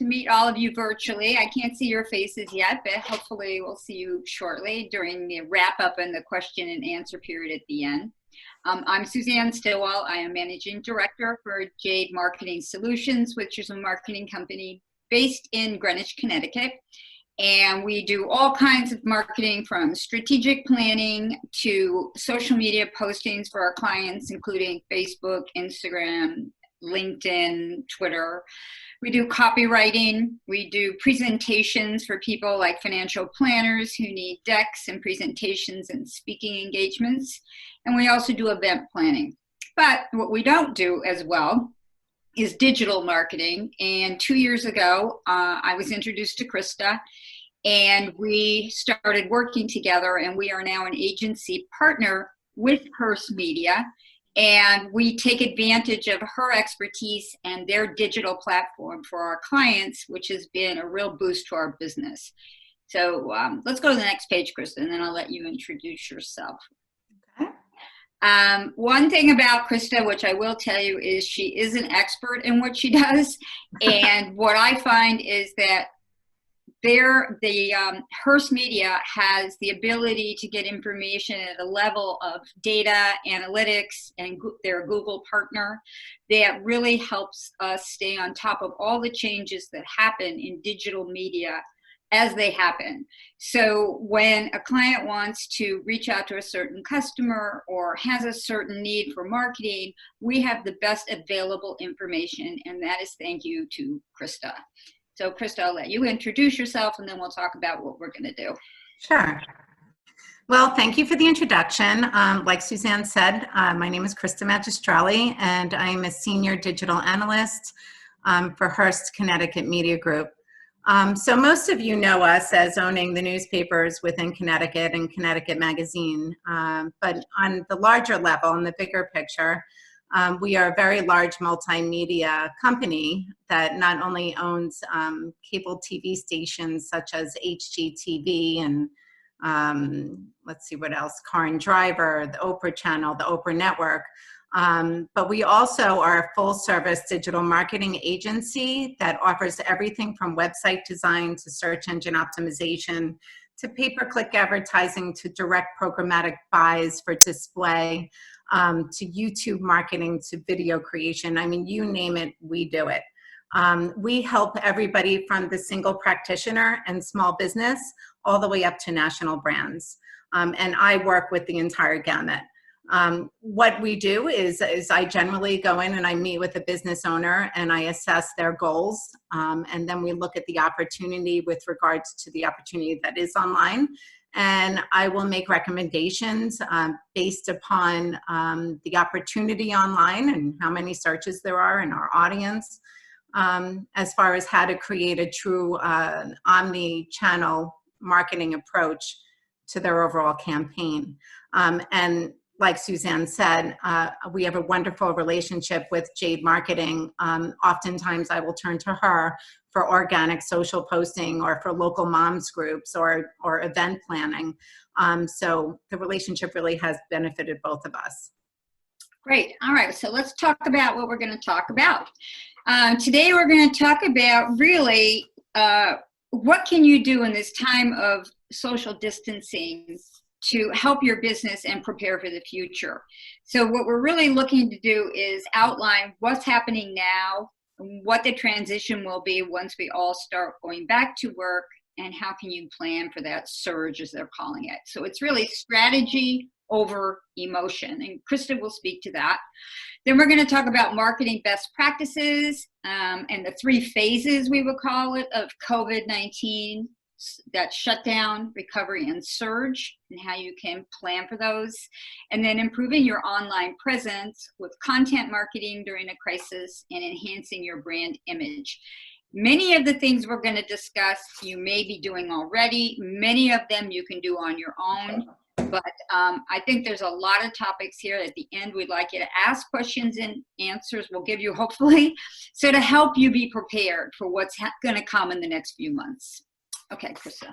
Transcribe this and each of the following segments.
to meet all of you virtually. I can't see your faces yet, but hopefully we'll see you shortly during the wrap up and the question and answer period at the end. I'm Suzanne Stillwell. I am Managing Director for Jade Marketing Solutions, which is a marketing company based in Greenwich, Connecticut. And we do all kinds of marketing, from strategic planning to social media postings for our clients, including Facebook, Instagram, LinkedIn, Twitter. We do copywriting. We do presentations for people like financial planners who need decks and presentations and speaking engagements. And we also do event planning. But what we don't do as well is digital marketing. And 2 years ago, I was introduced to Krista, and we started working together, and we are now an agency partner with Hearst Media. And we take advantage of her expertise and their digital platform for our clients, which has been a real boost to our business. So let's go to the next page, Krista, and then I'll let you introduce yourself. One thing about Krista, which I will tell you, is she is an expert in what she does. And what I find is that Hearst Media has the ability to get information at a level of data analytics, and they're a Google partner that really helps us stay on top of all the changes that happen in digital media as they happen. So when a client wants to reach out to a certain customer or has a certain need for marketing, we have the best available information, and that is thank you to Krista. So Krista, I'll let you introduce yourself, and then we'll talk about what we're going to do. Sure. Well, thank you for the introduction. Like Suzanne said, my name is Krista Magistrelli, and I'm a senior digital analyst for Hearst Connecticut Media Group. So most of you know us as owning the newspapers within Connecticut and Connecticut Magazine, but on the larger level, in the bigger picture, we are a very large multimedia company that not only owns cable TV stations such as HGTV and let's see what else, Car and Driver, the Oprah Channel, the Oprah Network, but we also are a full-service digital marketing agency that offers everything from website design to search engine optimization to pay-per-click advertising to direct programmatic buys for display, to YouTube marketing to video creation. I mean, you name it, we do it. We help everybody from the single practitioner and small business all the way up to national brands. And I work with the entire gamut. What we do is I generally go in and I meet with a business owner and I assess their goals. And then we look at the opportunity with regards to the opportunity that is online. And I will make recommendations based upon the opportunity online and how many searches there are in our audience, as far as how to create a true omni-channel marketing approach to their overall campaign. And like Suzanne said, we have a wonderful relationship with Jade Marketing. Oftentimes I will turn to her for organic social posting or for local moms groups or event planning. So the relationship really has benefited both of us. Great. All right. So let's talk about what we're going to talk about. Today we're going to talk about really what can you do in this time of social distancing to help your business and prepare for the future. So what we're really looking to do is outline what's happening now, what the transition will be once we all start going back to work, and how can you plan for that surge, as they're calling it. So it's really strategy over emotion, and Krista will speak to that. Then we're going to talk about marketing best practices and the 3 phases, we would call it, of COVID-19. That shutdown, recovery, and surge, and how you can plan for those. And then improving your online presence with content marketing during a crisis and enhancing your brand image. Many of the things we're going to discuss you may be doing already. Many of them you can do on your own. But I think there's a lot of topics here. At the end, we'd like you to ask questions and answers we'll give you, hopefully, so to help you be prepared for what's going to come in the next few months. Okay, Krista.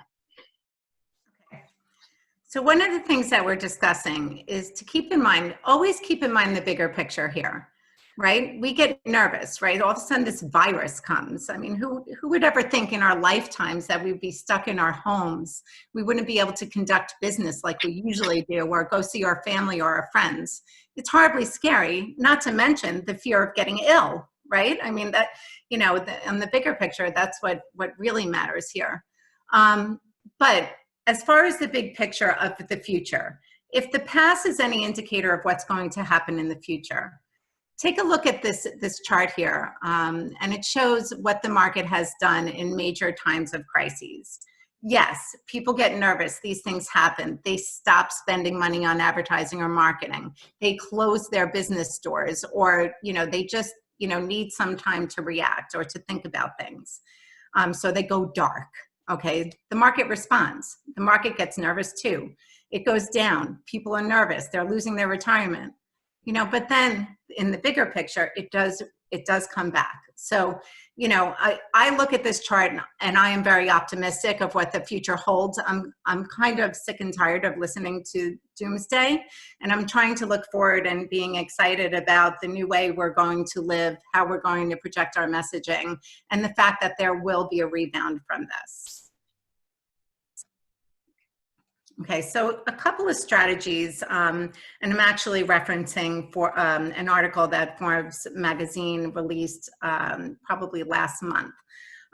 Okay. So one of the things that we're discussing is to keep in mind, always keep in mind the bigger picture here. right? We get nervous, right? All of a sudden this virus comes. I mean, who would ever think in our lifetimes that we'd be stuck in our homes? We wouldn't be able to conduct business like we usually do, or go see our family or our friends. It's horribly scary, not to mention the fear of getting ill, right? I mean, that, you know, on the bigger picture, that's what really matters here. But as far as the big picture of the future, if the past is any indicator of what's going to happen in the future, take a look at this chart here, and it shows what the market has done in major times of crises. Yes, people get nervous. These things happen. They stop spending money on advertising or marketing. They close their business stores, or, you know, they just, you know, need some time to react or to think about things. So they go dark. Okay, the market responds. The market gets nervous too. It goes down. People are nervous. They're losing their retirement. You know, but then in the bigger picture, it does come back. So, you know, I look at this chart and I am very optimistic of what the future holds. I'm kind of sick and tired of listening to doomsday, and I'm trying to look forward and being excited about the new way we're going to live, how we're going to project our messaging, and the fact that there will be a rebound from this. Okay, so a couple of strategies, and I'm actually referencing for an article that Forbes magazine released probably last month.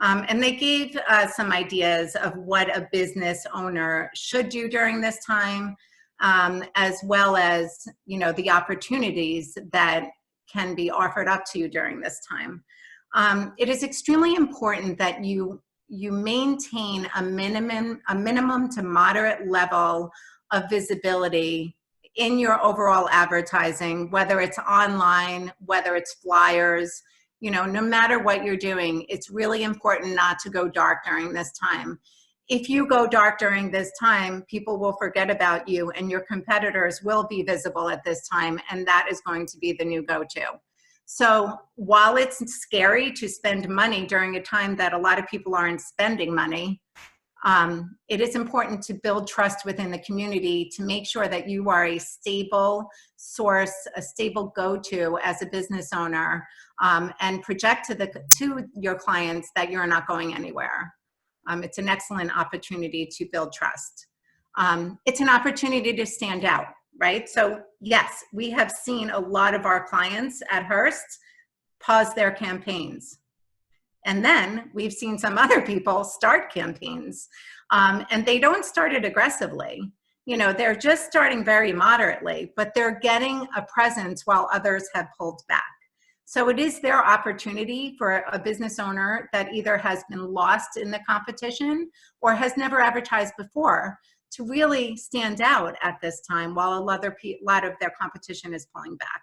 And they gave some ideas of what a business owner should do during this time, as well as, you know, the opportunities that can be offered up to you during this time. It is extremely important that you maintain a minimum to moderate level of visibility in your overall advertising, whether it's online, whether it's flyers, you know, no matter what you're doing, it's really important not to go dark during this time. If you go dark during this time, people will forget about you and your competitors will be visible at this time, and that is going to be the new go-to. So while it's scary to spend money during a time that a lot of people aren't spending money, it is important to build trust within the community to make sure that you are a stable source, a stable go-to as a business owner, and project to your clients that you're not going anywhere. It's an excellent opportunity to build trust. It's an opportunity to stand out. Right? So yes, we have seen a lot of our clients at Hearst pause their campaigns. And then we've seen some other people start campaigns, and they don't start it aggressively. You know, they're just starting very moderately, but they're getting a presence while others have pulled back. So it is their opportunity for a business owner that either has been lost in the competition or has never advertised before to really stand out at this time while a lot of their competition is pulling back.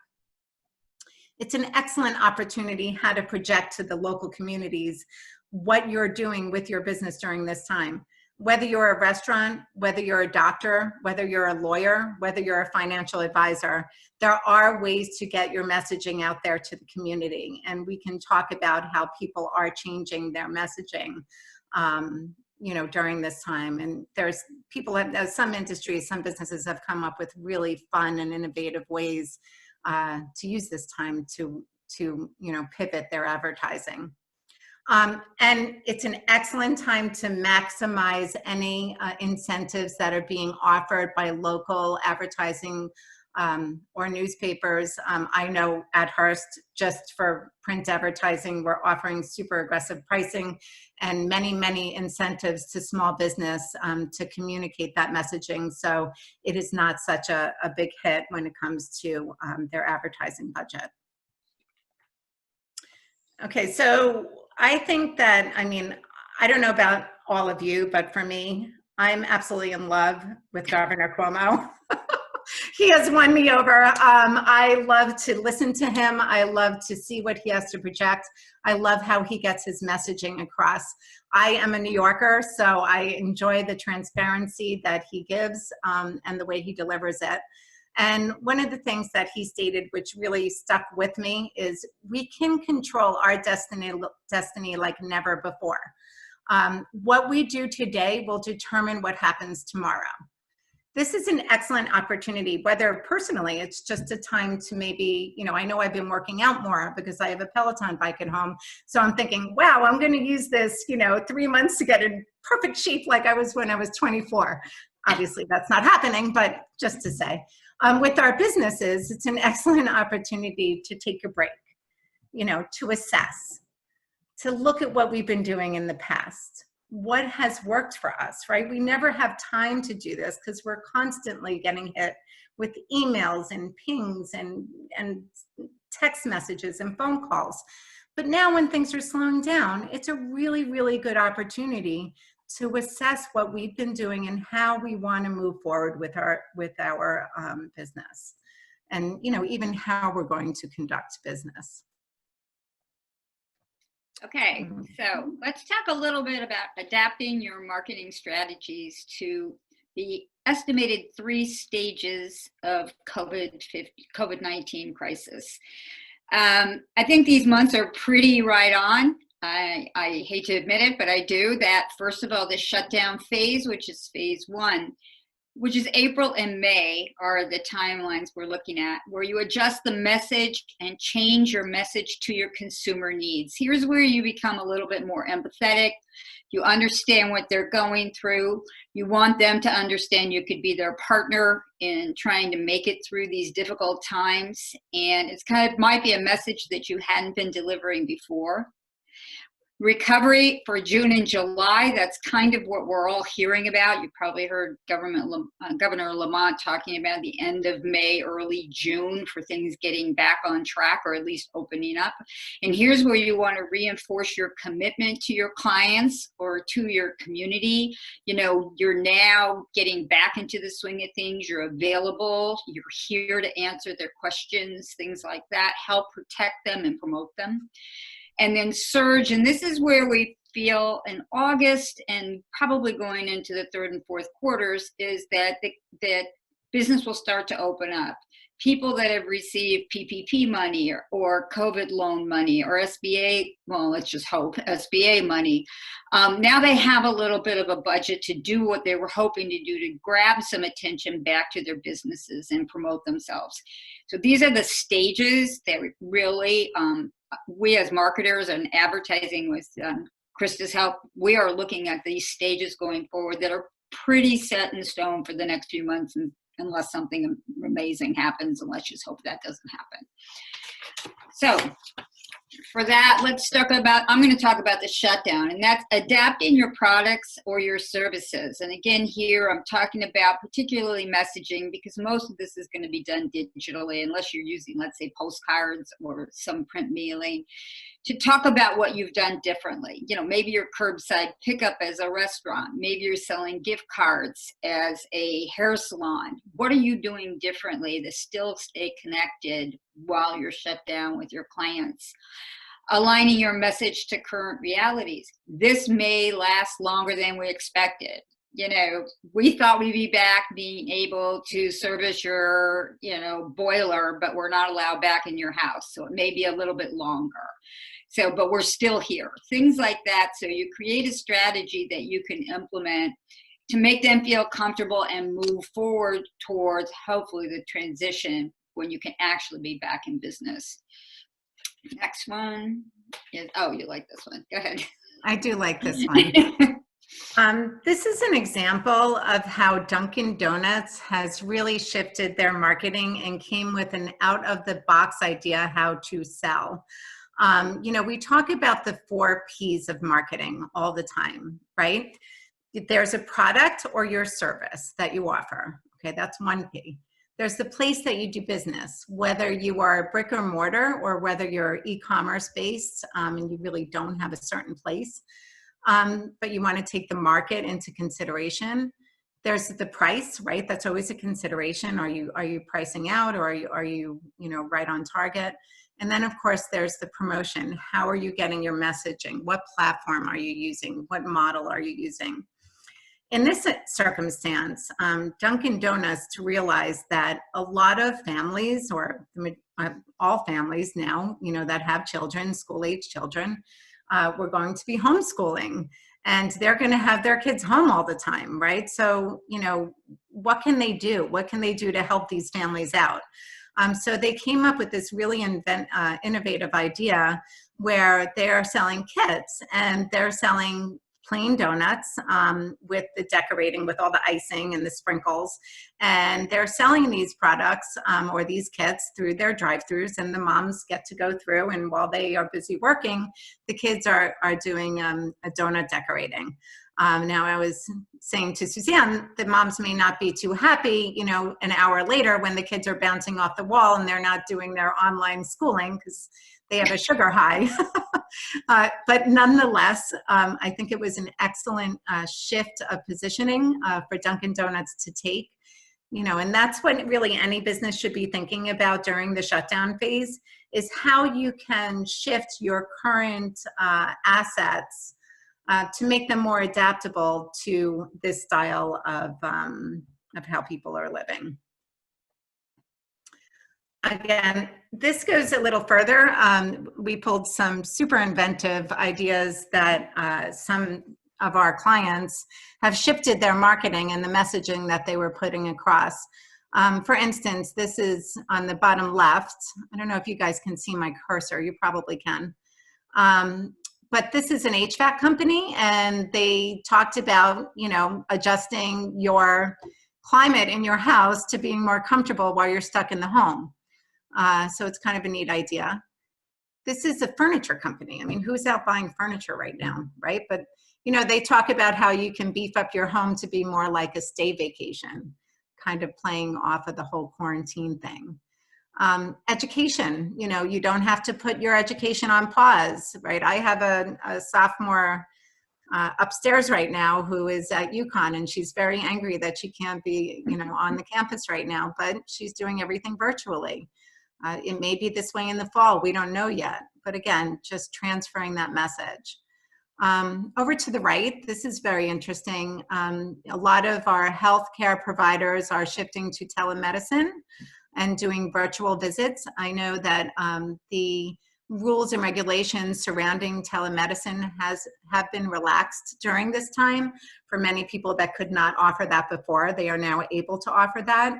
It's an excellent opportunity how to project to the local communities what you're doing with your business during this time. Whether you're a restaurant, whether you're a doctor, whether you're a lawyer, whether you're a financial advisor, there are ways to get your messaging out there to the community. And we can talk about how people are changing their messaging you know, during this time. And there's people, some industries, some businesses have come up with really fun and innovative ways to use this time to you know, pivot their advertising. And it's an excellent time to maximize any incentives that are being offered by local advertising or newspapers. I know at Hearst, just for print advertising, we're offering super aggressive pricing and many incentives to small business to communicate that messaging. So it is not such a big hit when it comes to their advertising budget. Okay, so I think that, I mean, I don't know about all of you, but for me, I'm absolutely in love with Governor Cuomo. He has won me over. I love to listen to him. I love to see what he has to project. I love how he gets his messaging across. I am a New Yorker, so I enjoy the transparency that he gives and the way he delivers it. And one of the things that he stated, which really stuck with me, is we can control our destiny like never before. What we do today will determine what happens tomorrow. This is an excellent opportunity, whether personally, it's just a time to maybe, I know I've been working out more because I have a Peloton bike at home. So I'm thinking, wow, I'm going to use this, 3 months to get in perfect shape like I was when I was 24. Obviously, that's not happening, but just to say. With our businesses, it's an excellent opportunity to take a break, to assess, to look at what we've been doing in the past. What has worked for us, right? We never have time to do this because we're constantly getting hit with emails and pings and text messages and phone calls. But now when things are slowing down, it's a really, really good opportunity to assess what we've been doing and how we want to move forward with our business, and even how we're going to conduct business. Okay, so let's talk a little bit about adapting your marketing strategies to the estimated 3 stages of COVID-19 crisis. I think these months are pretty right on. I hate to admit it, but I do. That first of all, the shutdown phase, which is phase 1, which is April and May, are the timelines we're looking at, where you adjust the message and change your message to your consumer needs. Here's where you become a little bit more empathetic. You understand what they're going through. You want them to understand you could be their partner in trying to make it through these difficult times. And it's might be a message that you hadn't been delivering before. Recovery for June and July, that's kind of what we're all hearing about. You probably heard Governor Lamont talking about the end of May, early June for things getting back on track, or at least opening up. And here's where you want to reinforce your commitment to your clients or to your community. You're now getting back into the swing of things. You're available. You're here to answer their questions, things like that. Help protect them and promote them. And then surge, and this is where we feel in August and probably going into the 3rd and 4th quarters, is that that business will start to open up. People that have received PPP money or COVID loan money or SBA, well, let's just hope, SBA money. Now they have a little bit of a budget to do what they were hoping to do, to grab some attention back to their businesses and promote themselves. So these are the stages that really, we as marketers and advertising with Krista's help, we are looking at these stages going forward that are pretty set in stone for the next few months, and unless something amazing happens, and let's just hope that doesn't happen. So for that, I'm going to talk about the shutdown, and that's adapting your products or your services. And again, here I'm talking about particularly messaging, because most of this is going to be done digitally unless you're using, let's say, postcards or some print mailing, to talk about what you've done differently. Maybe you're curbside pickup as a restaurant. Maybe you're selling gift cards as a hair salon. What are you doing differently to still stay connected while you're shut down with your clients? Aligning your message to current realities. This may last longer than we expected. We thought we'd be back being able to service your, boiler, but we're not allowed back in your house. So it may be a little bit longer. But we're still here. Things like that. So you create a strategy that you can implement to make them feel comfortable and move forward towards, hopefully, the transition when you can actually be back in business. Next one is, oh, you like this one. Go ahead. I do like this one. This is an example of how Dunkin' Donuts has really shifted their marketing and came with an out-of-the-box idea how to sell. We talk about the 4 Ps of marketing all the time, right? There's a product or your service that you offer. Okay, that's 1 P. There's the place that you do business, whether you are brick or mortar or whether you're e-commerce based and you really don't have a certain place, but you want to take the market into consideration. There's the price, right? That's always a consideration. Are you pricing out, or are you right on target? And then, of course, there's the promotion. How are you getting your messaging? What platform are you using? What model are you using? In this circumstance, Dunkin' Donuts realized that a lot of families, or all families now, that have children, school-age children, were going to be homeschooling, and they're going to have their kids home all the time, right? So, you know, what can they do? What can they do to help these families out? So they came up with this really innovative idea where they're selling kits, and they're selling plain donuts with the decorating, with all the icing and the sprinkles. And they're selling these products or these kits through their drive-thrus, and the moms get to go through, and while they are busy working, the kids are doing a donut decorating. Now, I was saying to Suzanne, the moms may not be too happy, you know, an hour later when the kids are bouncing off the wall and they're not doing their online schooling because they have a sugar high. But nonetheless, I think it was an excellent shift of positioning for Dunkin' Donuts to take. You know, and that's what really any business should be thinking about during the shutdown phase, is how you can shift your current assets to make them more adaptable to this style of how people are living. Again, this goes a little further. We pulled some super inventive ideas that some of our clients have shifted their marketing and the messaging that they were putting across. For instance, this is on the bottom left. I don't know if you guys can see my cursor. You probably can. But this is an HVAC company, and they talked about, you know, adjusting your climate in your house to being more comfortable while you're stuck in the home. So it's kind of a neat idea. This is a furniture company. I mean, who's out buying furniture right now, right? But, you know, they talk about how you can beef up your home to be more like a stay vacation, kind of playing off of the whole quarantine thing. Education, you know, you don't have to put your education on pause, right? I have a sophomore upstairs right now who is at UConn, and she's very angry that she can't be, you know, on the campus right now, but she's doing everything virtually. It may be this way in the fall. We don't know yet. But again, just transferring that message. Over to the right, this is very interesting. A lot of our healthcare providers are shifting to telemedicine and doing virtual visits. I know that the rules and regulations surrounding telemedicine have been relaxed during this time. For many people that could not offer that before, they are now able to offer that.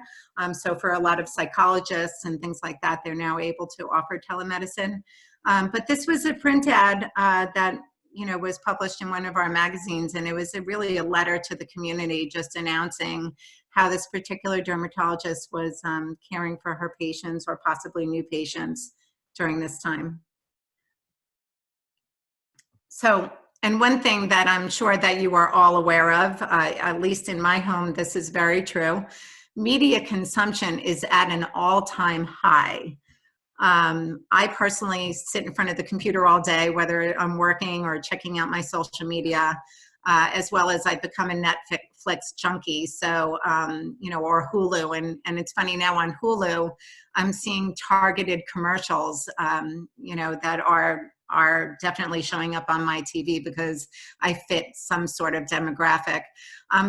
So for a lot of psychologists and things like that, they're now able to offer telemedicine. But this was a print ad that, you know, was published in one of our magazines, and it was really a letter to the community just announcing how this particular dermatologist was caring for her patients or possibly new patients during this time. So, and one thing that I'm sure that you are all aware of, at least in my home, this is very true. Media consumption is at an all-time high. I personally sit in front of the computer all day, whether I'm working or checking out my social media, as well as I've become a Netflix junkie. So, you know, or Hulu. And it's funny now on Hulu, I'm seeing targeted commercials, you know, that are definitely showing up on my TV because I fit some sort of demographic.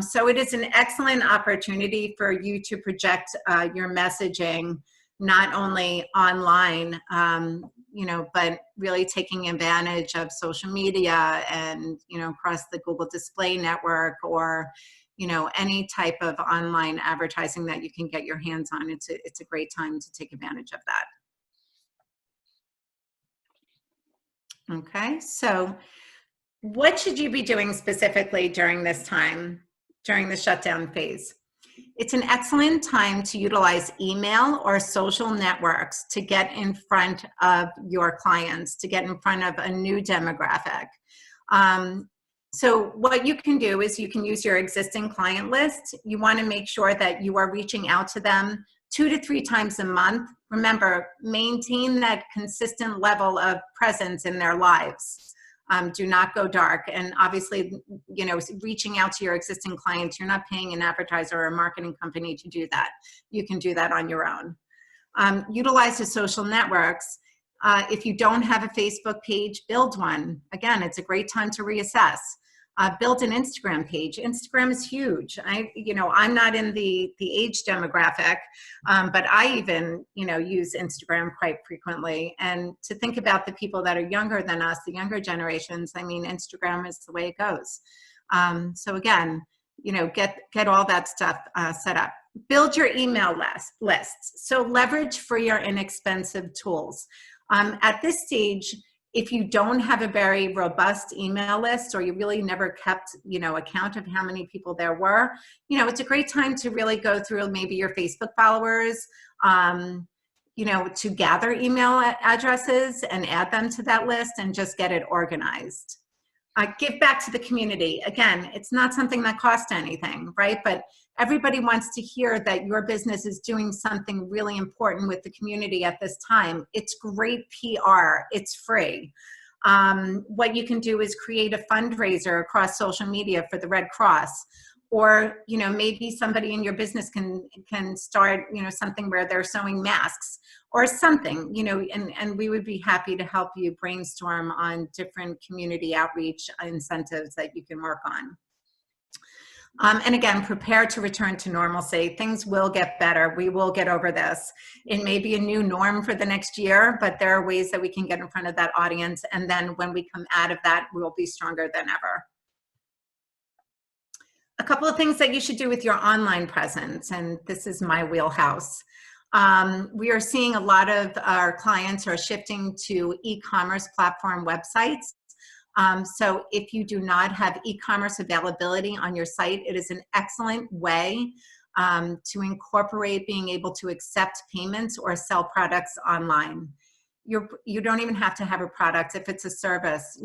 So it is an excellent opportunity for you to project your messaging, not only online, you know, but really taking advantage of social media and, you know, across the Google Display Network, or, you know, any type of online advertising that you can get your hands on. It's a great time to take advantage of that. Okay, so what should you be doing specifically during this time, during the shutdown phase? It's an excellent time to utilize email or social networks to get in front of your clients, to get in front of a new demographic. So what you can do is you can use your existing client list. You want to make sure that you are reaching out to them 2 to 3 times a month. Remember, maintain that consistent level of presence in their lives. Do not go dark. And obviously, you know, reaching out to your existing clients, you're not paying an advertiser or a marketing company to do that. You can do that on your own. Utilize the social networks. If you don't have a Facebook page, build one. Again, it's a great time to reassess. Build an Instagram page. Instagram is huge. I'm not in the age demographic, but I even, use Instagram quite frequently. And to think about the people that are younger than us, the younger generations, I mean, Instagram is the way it goes. So again, get all that stuff set up. Build your email lists. So leverage free or inexpensive tools. At this stage, if you don't have a very robust email list, or you really never kept, account of how many people there were, it's a great time to really go through maybe your Facebook followers, to gather email addresses and add them to that list and just get it organized. Give back to the community. Again, it's not something that costs anything, right? But everybody wants to hear that your business is doing something really important with the community at this time. It's great PR. It's free. What you can do is create a fundraiser across social media for the Red Cross. Or, maybe somebody in your business can start, something where they're sewing masks or something, and we would be happy to help you brainstorm on different community outreach incentives that you can work on. And again, prepare to return to normalcy. Things will get better. We will get over this. It may be a new norm for the next year, but there are ways that we can get in front of that audience. And then when we come out of that, we'll be stronger than ever. A couple of things that you should do with your online presence, and this is my wheelhouse. We are seeing a lot of our clients are shifting to e-commerce platform websites. So if you do not have e-commerce availability on your site, it is an excellent way to incorporate being able to accept payments or sell products online. You don't even have to have a product. If it's a service,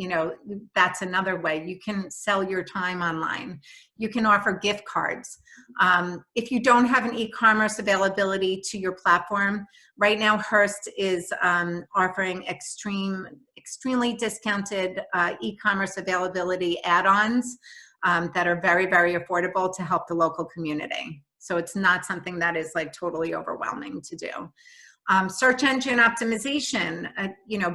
that's another way. You can sell your time online. You can offer gift cards. If you don't have an e-commerce availability to your platform, right now Hearst is offering extremely discounted e-commerce availability add-ons that are very, very affordable to help the local community. So it's not something that is like totally overwhelming to do. Search engine optimization,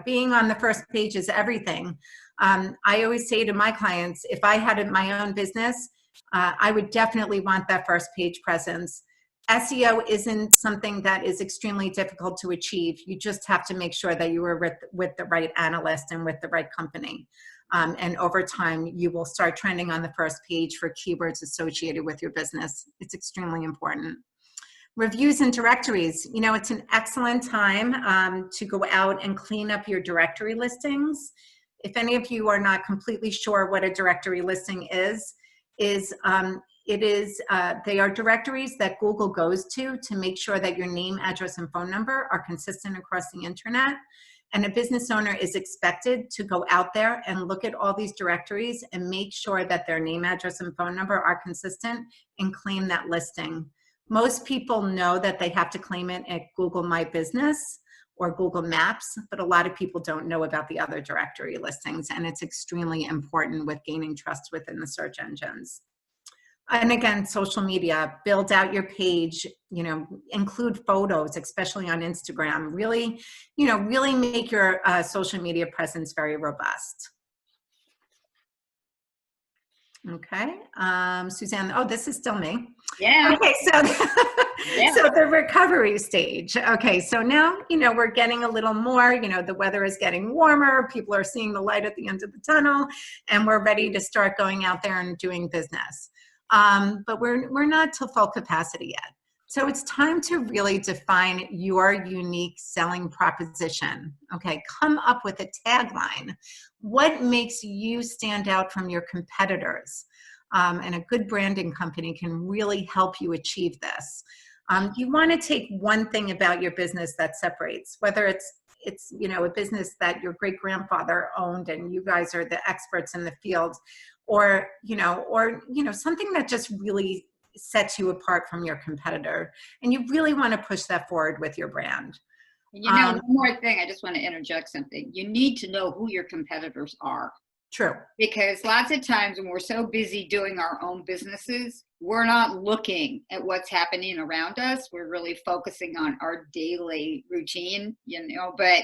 being on the first page is everything. I always say to my clients, if I had my own business, I would definitely want that first page presence. SEO isn't something that is extremely difficult to achieve. You just have to make sure that you are with the right analyst and with the right company. And over time, you will start trending on the first page for keywords associated with your business. It's extremely important. Reviews and directories. It's an excellent time to go out and clean up your directory listings. If any of you are not completely sure what a directory listing is they are directories that Google goes to make sure that your name, address, and phone number are consistent across the internet. And a business owner is expected to go out there and look at all these directories and make sure that their name, address, and phone number are consistent and claim that listing. Most people know that they have to claim it at Google My Business or Google Maps, but a lot of people don't know about the other directory listings, and it's extremely important with gaining trust within the search engines. And again, social media, build out your page, include photos, especially on Instagram. Really make your social media presence very robust. Okay, Suzanne, oh, this is still me. Yeah. Okay, so, so the recovery stage. Okay, so now, we're getting a little more, the weather is getting warmer, people are seeing the light at the end of the tunnel, and we're ready to start going out there and doing business. But we're not to full capacity yet. So it's time to really define your unique selling proposition. Okay, come up with a tagline. What makes you stand out from your competitors? And a good branding company can really help you achieve this. You want to take one thing about your business that separates, whether it's a business that your great grandfather owned and you guys are the experts in the field, or something that just really sets you apart from your competitor, and you really want to push that forward with your brand. One more thing, I just want to interject something. You need to know who your competitors are. True. Because lots of times when we're so busy doing our own businesses, we're not looking at what's happening around us. We're really focusing on our daily routine, but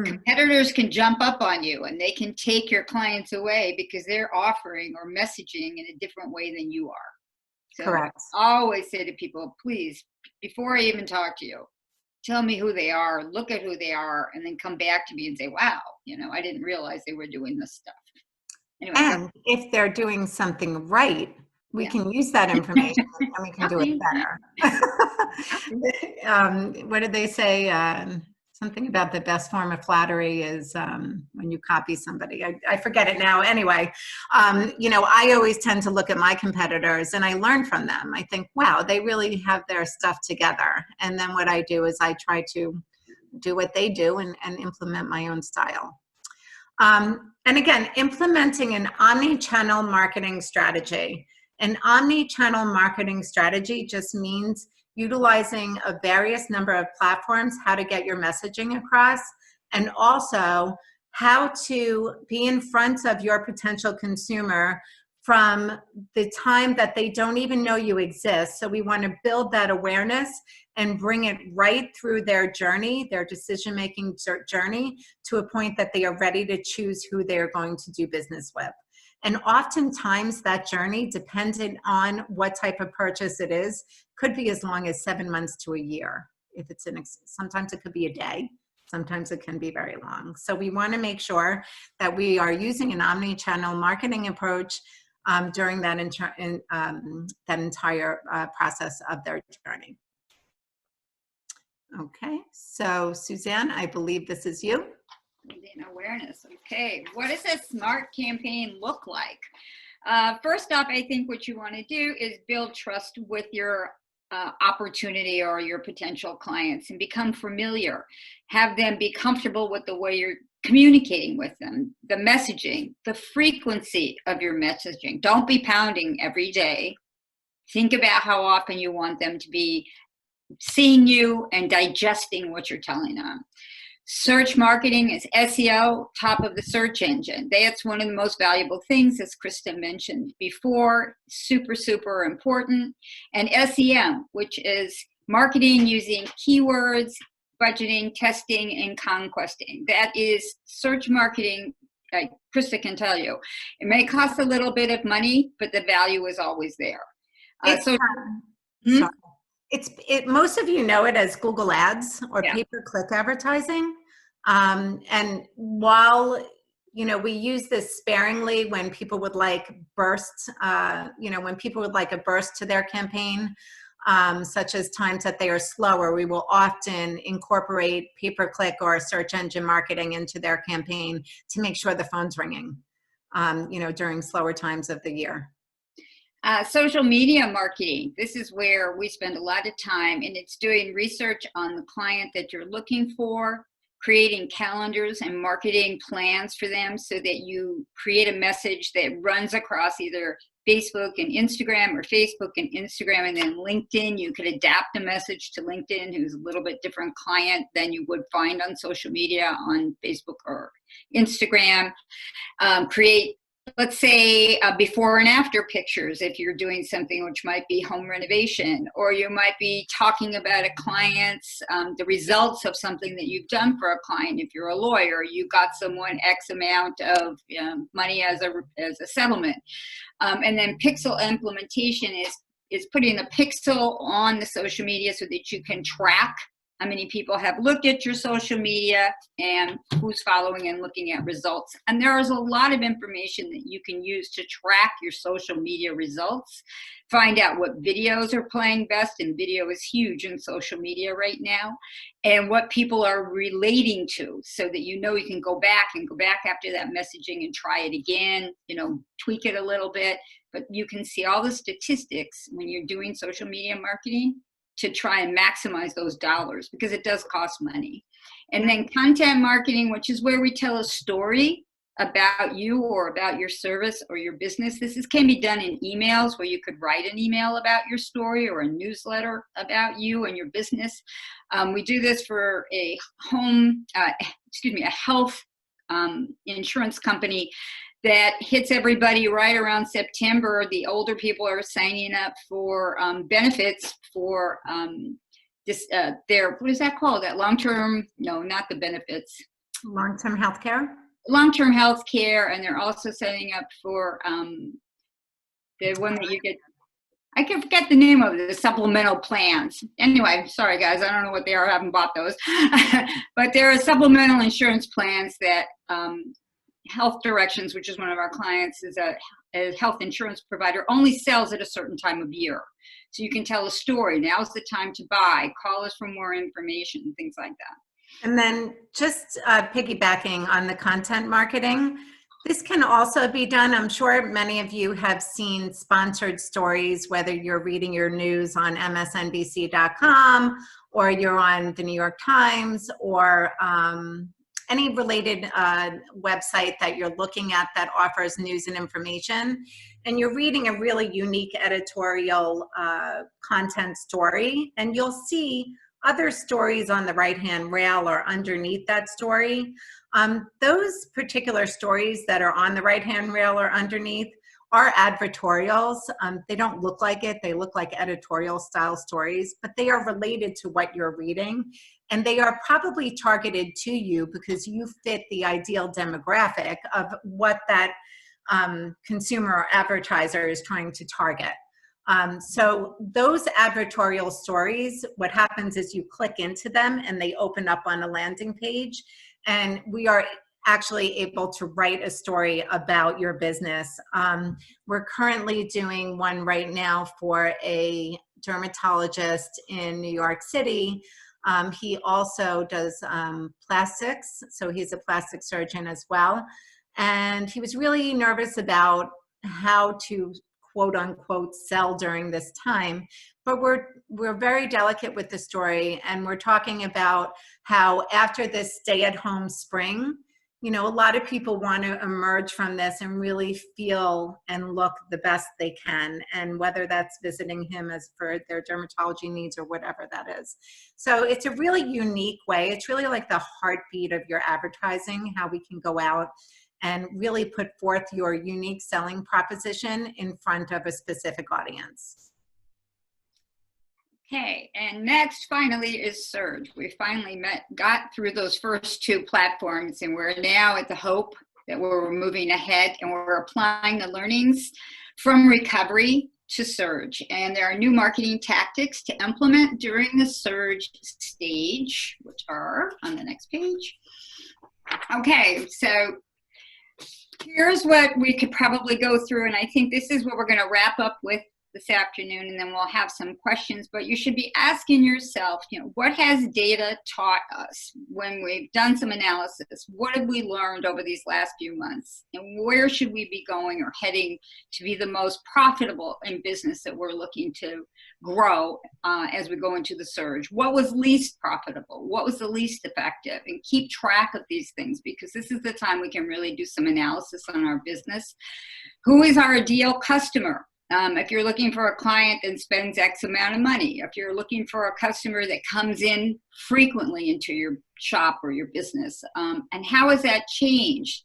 Competitors can jump up on you and they can take your clients away because they're offering or messaging in a different way than you are. So Correct. I always say to people, please, before I even talk to you, tell me who they are, look at who they are, and then come back to me and say, wow, I didn't realize they were doing this stuff. Anyway, And if they're doing something right, we yeah. can use that information and we can do it better. What did they say? Something about the best form of flattery is when you copy somebody. I forget it now. Anyway, I always tend to look at my competitors and I learn from them. I think, wow, they really have their stuff together. And then what I do is I try to do what they do and implement my own style. And again, implementing an omni-channel marketing strategy. An omni-channel marketing strategy just means utilizing a various number of platforms, how to get your messaging across, and also how to be in front of your potential consumer from the time that they don't even know you exist. So we want to build that awareness and bring it right through their journey, their decision-making journey, to a point that they are ready to choose who they're going to do business with. And oftentimes that journey, dependent on what type of purchase it is, could be as long as 7 months to a year. If it's sometimes it could be a day, sometimes it can be very long. So we want to make sure that we are using an omni-channel marketing approach during that entire process of their journey. Okay, so Suzanne, I believe this is you. Awareness. Okay, what does a smart campaign look like? First off, I think what you want to do is build trust with your opportunity or your potential clients and become familiar. Have them be comfortable with the way you're communicating with them, the messaging, the frequency of your messaging. Don't be pounding every day. Think about how often you want them to be seeing you and digesting what you're telling them. Search marketing is SEO, top of the search engine. That's one of the most valuable things, as Krista mentioned before, super, super important. And SEM, which is marketing using keywords, budgeting, testing, and conquesting. That is search marketing, like Krista can tell you. It may cost a little bit of money, but the value is always there. Most of you know it as Google Ads or pay-per-click advertising. And while, we use this sparingly when people would like bursts, when people would like a burst to their campaign, such as times that they are slower, we will often incorporate pay-per-click or search engine marketing into their campaign to make sure the phone's ringing, during slower times of the year. Social media marketing. This is where we spend a lot of time, and it's doing research on the client that you're looking for, creating calendars and marketing plans for them so that you create a message that runs across either Facebook and Instagram or Facebook and Instagram and then LinkedIn. You could adapt the message to LinkedIn, who's a little bit different client than you would find on social media on Facebook or Instagram. Create, let's say, before and after pictures if you're doing something which might be home renovation, or you might be talking about a client's, the results of something that you've done for a client. If you're a lawyer, you got someone X amount of money as a settlement. And then pixel implementation is putting a pixel on the social media so that you can track how many people have looked at your social media and who's following and looking at results. And there is a lot of information that you can use to track your social media results, find out what videos are playing best, and video is huge in social media right now, and what people are relating to, so that you can go back after that messaging and try it again, tweak it a little bit. But you can see all the statistics when you're doing social media marketing to try and maximize those dollars, because it does cost money. And then content marketing, which is where we tell a story about you or about your service or your business. This can be done in emails, where you could write an email about your story or a newsletter about you and your business. We do this for a health insurance company that hits everybody right around September. The older people are signing up for benefits for what is that called? That long-term, no, not the benefits. Long-term healthcare? Long-term health care, and they're also setting up for the one that you get, I can forget the name of it, the supplemental plans. Anyway, sorry guys, I don't know what they are, I haven't bought those. But there are supplemental insurance plans that Health Directions, which is one of our clients, is a health insurance provider, only sells at a certain time of year. So you can tell a story. Now's the time to buy. Call us for more information, things like that. And then just piggybacking on the content marketing, this can also be done. I'm sure many of you have seen sponsored stories, whether you're reading your news on MSNBC.com or you're on the New York Times or any related website that you're looking at that offers news and information, and you're reading a really unique editorial content story, and you'll see other stories on the right-hand rail or underneath that story. Those particular stories that are on the right-hand rail or underneath are advertorials. They don't look like it. They look like editorial style stories, but they are related to what you're reading. And they are probably targeted to you because you fit the ideal demographic of what that consumer or advertiser is trying to target. So those advertorial stories, what happens is you click into them and they open up on a landing page, and we are actually able to write a story about your business. We're currently doing one right now for a dermatologist in New York City. He also does plastics, so he's a plastic surgeon as well. And he was really nervous about how to quote unquote sell during this time, but we're very delicate with the story, and we're talking about how after this stay-at-home spring, you know, a lot of people want to emerge from this and really feel and look the best they can, and whether that's visiting him as for their dermatology needs or whatever that is. So it's a really unique way. It's really like the heartbeat of your advertising, how we can go out and really put forth your unique selling proposition in front of a specific audience. Okay, and next finally is Surge. We finally got through those first two platforms, and we're now at the hope that we're moving ahead and we're applying the learnings from recovery to Surge. And there are new marketing tactics to implement during the Surge stage, which are on the next page. Okay, so here's what we could probably go through, and I think this is what we're going to wrap up with this afternoon, and then we'll have some questions. But you should be asking yourself, you know, what has data taught us when we've done some analysis? What have we learned over these last few months? And where should we be going or heading to be the most profitable in business that we're looking to grow as we go into the Surge? What was least profitable? What was the least effective? And keep track of these things, because this is the time we can really do some analysis on our business. Who is our ideal customer? If you're looking for a client that spends X amount of money, if you're looking for a customer that comes in frequently into your shop or your business, and how has that changed?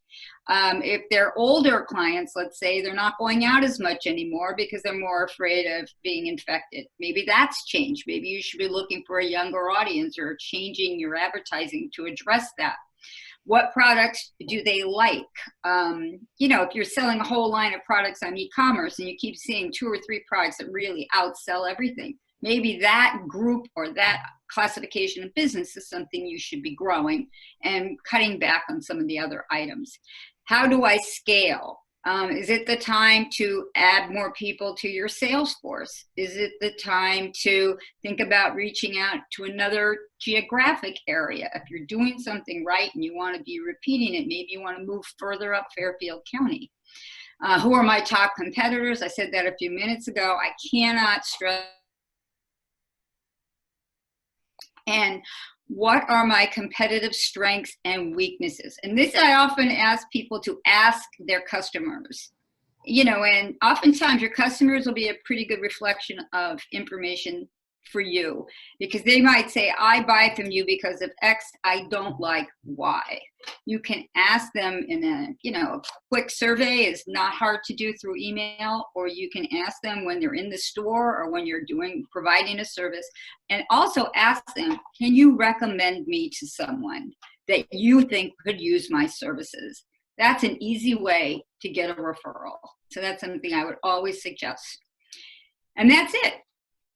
If they're older clients, let's say, they're not going out as much anymore because they're more afraid of being infected. Maybe that's changed. Maybe you should be looking for a younger audience or changing your advertising to address that. What products do they like? You know, if you're selling a whole line of products on e-commerce and you keep seeing 2 or 3 products that really outsell everything, maybe that group or that classification of business is something you should be growing and cutting back on some of the other items. How do I scale? Is it the time to add more people to your sales force? Is it the time to think about reaching out to another geographic area? If you're doing something right and you want to be repeating it, maybe you want to move further up Fairfield County. Who are my top competitors? I said that a few minutes ago. I cannot stress. And what are my competitive strengths and weaknesses? And this I often ask people to ask their customers. You know, and oftentimes your customers will be a pretty good reflection of information for you, because they might say, I buy from you because of X, I don't like Y. You can ask them in a quick survey. Is not hard to do through email, or you can ask them when they're in the store or when you're providing a service, and also ask them, can you recommend me to someone that you think could use my services? That's an easy way to get a referral. So that's something I would always suggest. And that's it.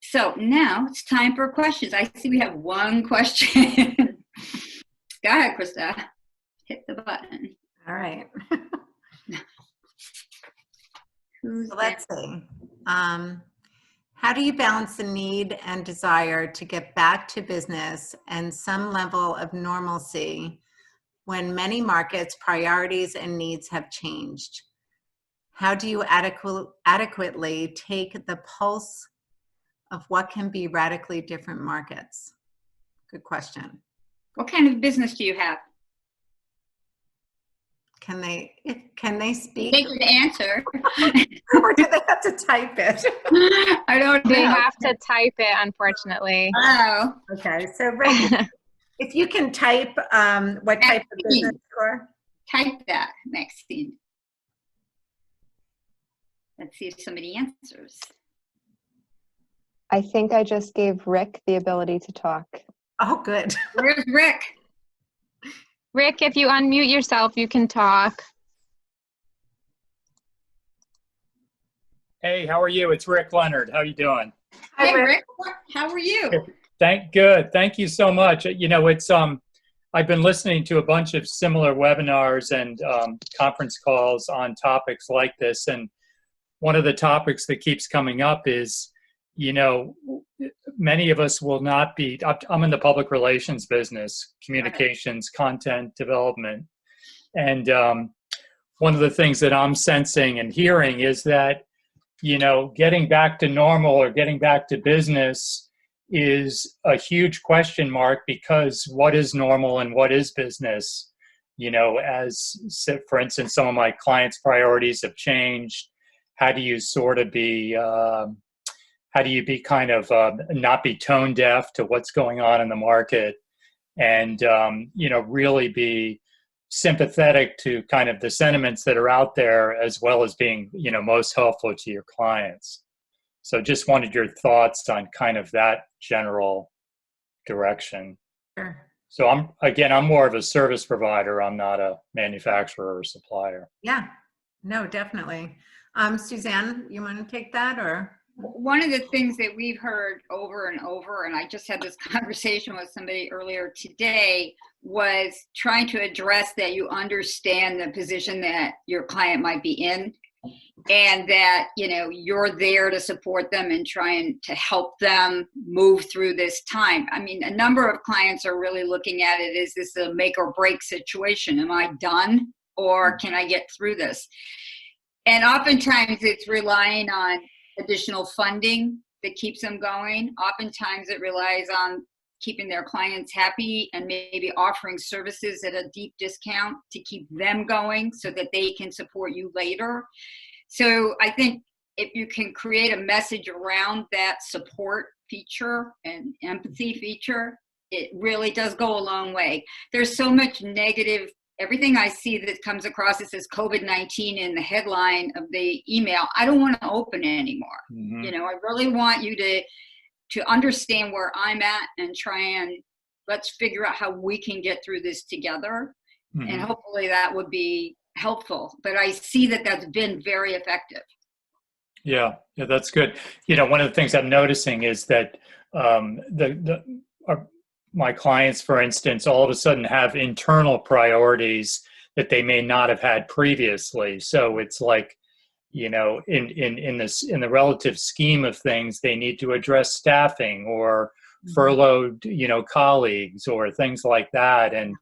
So now it's time for questions. I see we have one question. Go ahead, Krista. Hit the button. All right. Who's So let's see. How do you balance the need and desire to get back to business and some level of normalcy when many markets' priorities and needs have changed? How do you adequately take the pulse of what can be radically different markets? Good question. What kind of business do you have? Can they speak? They can answer. Or do they have to type it? I don't know. They have to type it, unfortunately. Oh, Okay, so Rick, if you can type what type of business you are. type that, Maxine. Let's see if somebody answers. I think I just gave Rick the ability to talk. Oh, good. Where's Rick? Rick, if you unmute yourself, you can talk. Hey, how are you? It's Rick Leonard. How you doing? Hi, Hey, Rick. Rick. How are you? Good. Thank you so much. It's I've been listening to a bunch of similar webinars and conference calls on topics like this, and one of the topics that keeps coming up is, many of us will not be. I'm in the public relations business, communications, content development, and one of the things that I'm sensing and hearing is that getting back to normal or getting back to business is a huge question mark, because what is normal and what is business? As for instance, some of my clients' priorities have changed. How do you sort of be, not be tone deaf to what's going on in the market, and, really be sympathetic to kind of the sentiments that are out there, as well as being, most helpful to your clients. So just wanted your thoughts on kind of that general direction. Sure. So I'm more of a service provider. I'm not a manufacturer or supplier. Yeah, no, definitely. Suzanne, you want to take that, or? One of the things that we've heard over and over, and I just had this conversation with somebody earlier today, was trying to address that you understand the position that your client might be in, and that you're there to support them and trying to help them move through this time. I mean, a number of clients are really looking at it, is this a make or break situation? Am I done, or can I get through this? And oftentimes it's relying on additional funding that keeps them going. Oftentimes it relies on keeping their clients happy and maybe offering services at a deep discount to keep them going so that they can support you later. So I think if you can create a message around that support feature and empathy feature, it really does go a long way. There's so much negative. Everything I see that comes across, it says COVID-19 in the headline of the email, I don't want to open it anymore. Mm-hmm. I really want you to understand where I'm at and try and let's figure out how we can get through this together. Mm-hmm. And hopefully that would be helpful. But I see that that's been very effective. Yeah, that's good. One of the things I'm noticing is that my clients, for instance, all of a sudden have internal priorities that they may not have had previously. So it's like, in the relative scheme of things, they need to address staffing or furloughed, colleagues or things like that. And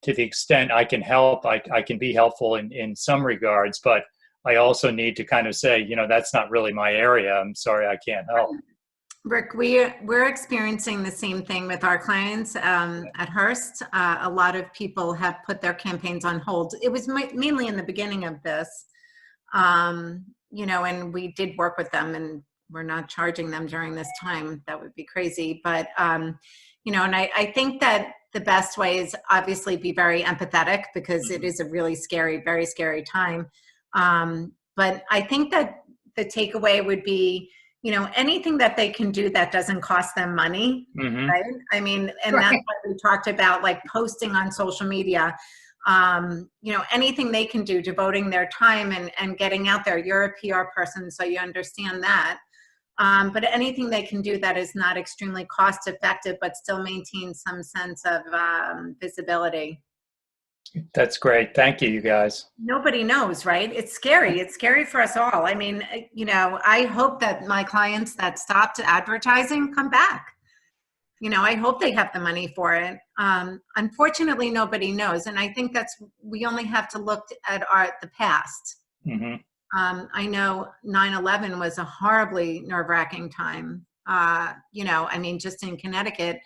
to the extent I can help, I can be helpful in some regards, but I also need to kind of say, that's not really my area. I'm sorry, I can't help. Rick, we're experiencing the same thing with our clients at Hearst. A lot of people have put their campaigns on hold. It was mainly in the beginning of this, and we did work with them we're not charging them during this time. That would be crazy. But, you know, and I think that the best way is obviously be very empathetic, because it is a really scary, very scary time. But I think that the takeaway would be, you know, anything that they can do that doesn't cost them money, right? I mean, and that's what we talked about, like posting on social media, you know, anything they can do, devoting their time and getting out there. You're a PR person, so you understand that. But anything they can do that is not extremely cost effective, but still maintain some sense of visibility. That's great. Thank you, you guys. Nobody knows, right? It's scary. It's scary for us all. I mean, you know, I hope that my clients that stopped advertising come back. You know, I hope they have the money for it. Unfortunately, nobody knows. And I think we only have to look at the past. I know 9/11 was a horribly nerve-wracking time. You know, I mean, just in Connecticut,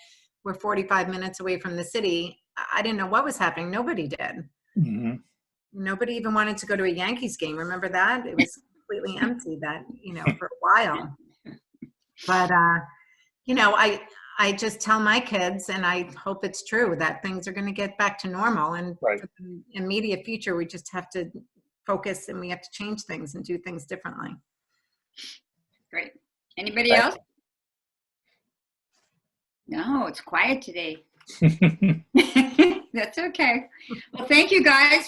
we're 45 minutes away from the city. I didn't know what was happening. Nobody did. Nobody even wanted to go to a Yankees game. Remember that? It was completely empty that, you know, for a while. But, you know, I just tell my kids, and I hope it's true, that things are going to get back to normal. And for the immediate future, we just have to focus, and we have to change things and do things differently. Great. Anybody else? No, it's quiet today. That's okay. Well, thank you guys.